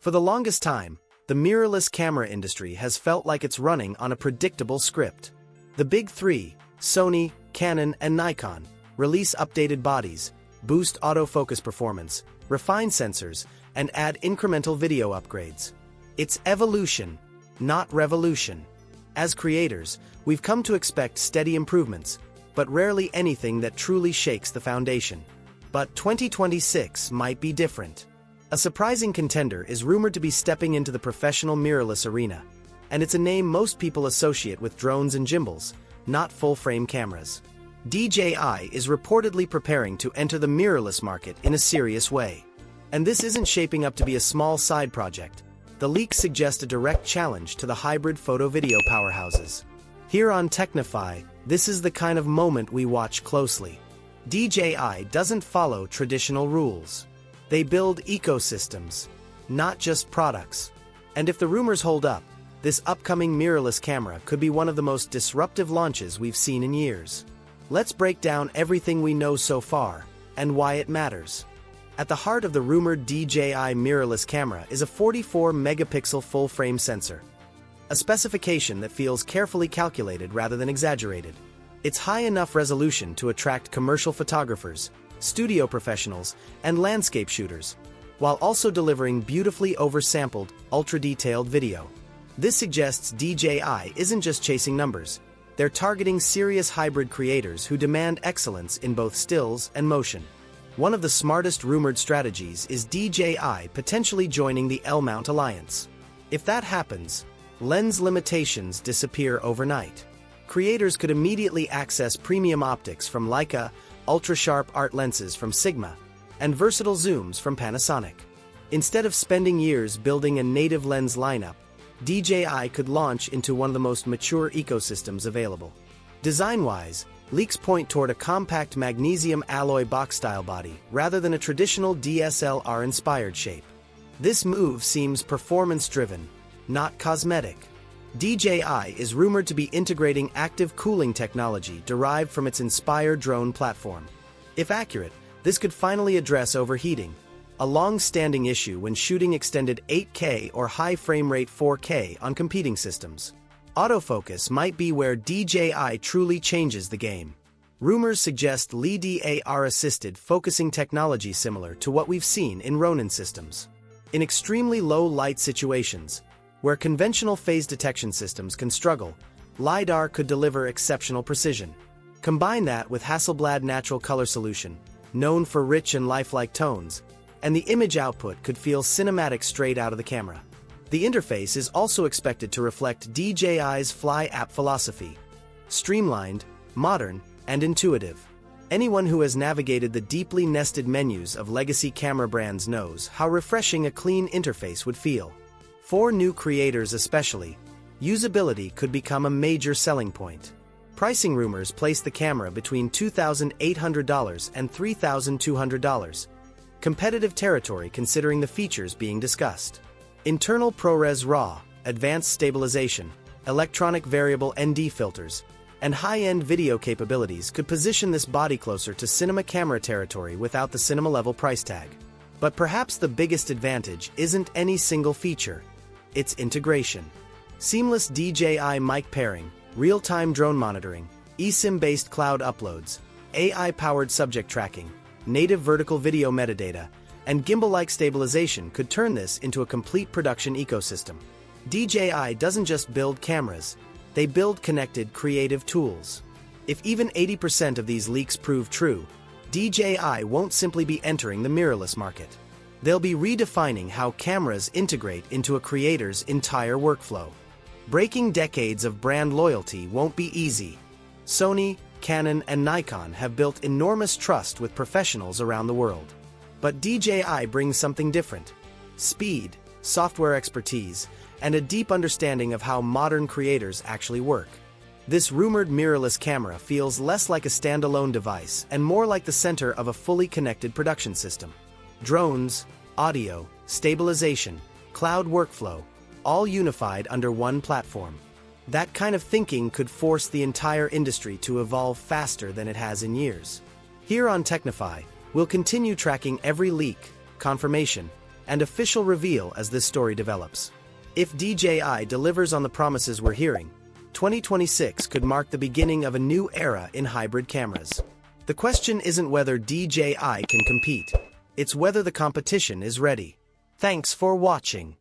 For the longest time, the mirrorless camera industry has felt like it's running on a predictable script. The big three, Sony, Canon, and Nikon, release updated bodies, boost autofocus performance, refine sensors, and add incremental video upgrades. It's evolution, not revolution. As creators, we've come to expect steady improvements, but rarely anything that truly shakes the foundation. But 2026 might be different. A surprising contender is rumored to be stepping into the professional mirrorless arena, and it's a name most people associate with drones and gimbals, not full-frame cameras. DJI is reportedly preparing to enter the mirrorless market in a serious way. And this isn't shaping up to be a small side project. The leaks suggest a direct challenge to the hybrid photo-video powerhouses. Here on Technify, this is the kind of moment we watch closely. DJI doesn't follow traditional rules. They build ecosystems, not just products. And if the rumors hold up, this upcoming mirrorless camera could be one of the most disruptive launches we've seen in years. Let's break down everything we know so far, and why it matters. At the heart of the rumored DJI mirrorless camera is a 44-megapixel full-frame sensor, a specification that feels carefully calculated rather than exaggerated. It's high enough resolution to attract commercial photographers, studio professionals, and landscape shooters, while also delivering beautifully oversampled, ultra-detailed video. This suggests DJI isn't just chasing numbers. They're targeting serious hybrid creators who demand excellence in both stills and motion. One of the smartest rumored strategies is DJI potentially joining the L-mount alliance. If that happens, lens limitations disappear overnight. Creators could immediately access premium optics from Leica, ultra-sharp art lenses from Sigma, and versatile zooms from Panasonic. Instead of spending years building a native lens lineup, DJI could launch into one of the most mature ecosystems available. Design-wise, leaks point toward a compact magnesium alloy box-style body rather than a traditional DSLR-inspired shape. This move seems performance-driven, not cosmetic. DJI is rumored to be integrating active cooling technology derived from its Inspire drone platform. If accurate, this could finally address overheating, a long-standing issue when shooting extended 8K or high frame rate 4K on competing systems. Autofocus might be where DJI truly changes the game. Rumors suggest LiDAR-assisted focusing technology similar to what we've seen in Ronin systems. In extremely low light situations, where conventional phase detection systems can struggle, LiDAR could deliver exceptional precision. Combine that with Hasselblad natural color solution, known for rich and lifelike tones, and the image output could feel cinematic straight out of the camera. The interface is also expected to reflect DJI's Fly app philosophy: streamlined, modern, and intuitive. Anyone who has navigated the deeply nested menus of legacy camera brands knows how refreshing a clean interface would feel. For new creators especially, usability could become a major selling point. Pricing rumors place the camera between $2,800 and $3,200. Competitive territory considering the features being discussed. Internal ProRes RAW, advanced stabilization, electronic variable ND filters, and high-end video capabilities could position this body closer to cinema camera territory without the cinema-level price tag. But perhaps the biggest advantage isn't any single feature. It's integration. Seamless DJI mic pairing, real-time drone monitoring, eSIM-based cloud uploads, AI-powered subject tracking, native vertical video metadata, and gimbal-like stabilization could turn this into a complete production ecosystem. DJI doesn't just build cameras, they build connected creative tools. If even 80% of these leaks prove true, DJI won't simply be entering the mirrorless market. They'll be redefining how cameras integrate into a creator's entire workflow. Breaking decades of brand loyalty won't be easy. Sony, Canon, and Nikon have built enormous trust with professionals around the world. But DJI brings something different: speed, software expertise, and a deep understanding of how modern creators actually work. This rumored mirrorless camera feels less like a standalone device and more like the center of a fully connected production system. Drones, audio, stabilization, cloud workflow, all unified under one platform. That kind of thinking could force the entire industry to evolve faster than it has in years. Here on Technify, we'll continue tracking every leak, confirmation, and official reveal as this story develops. If DJI delivers on the promises we're hearing, 2026 could mark the beginning of a new era in hybrid cameras. The question isn't whether DJI can compete, it's whether the competition is ready. Thanks for watching.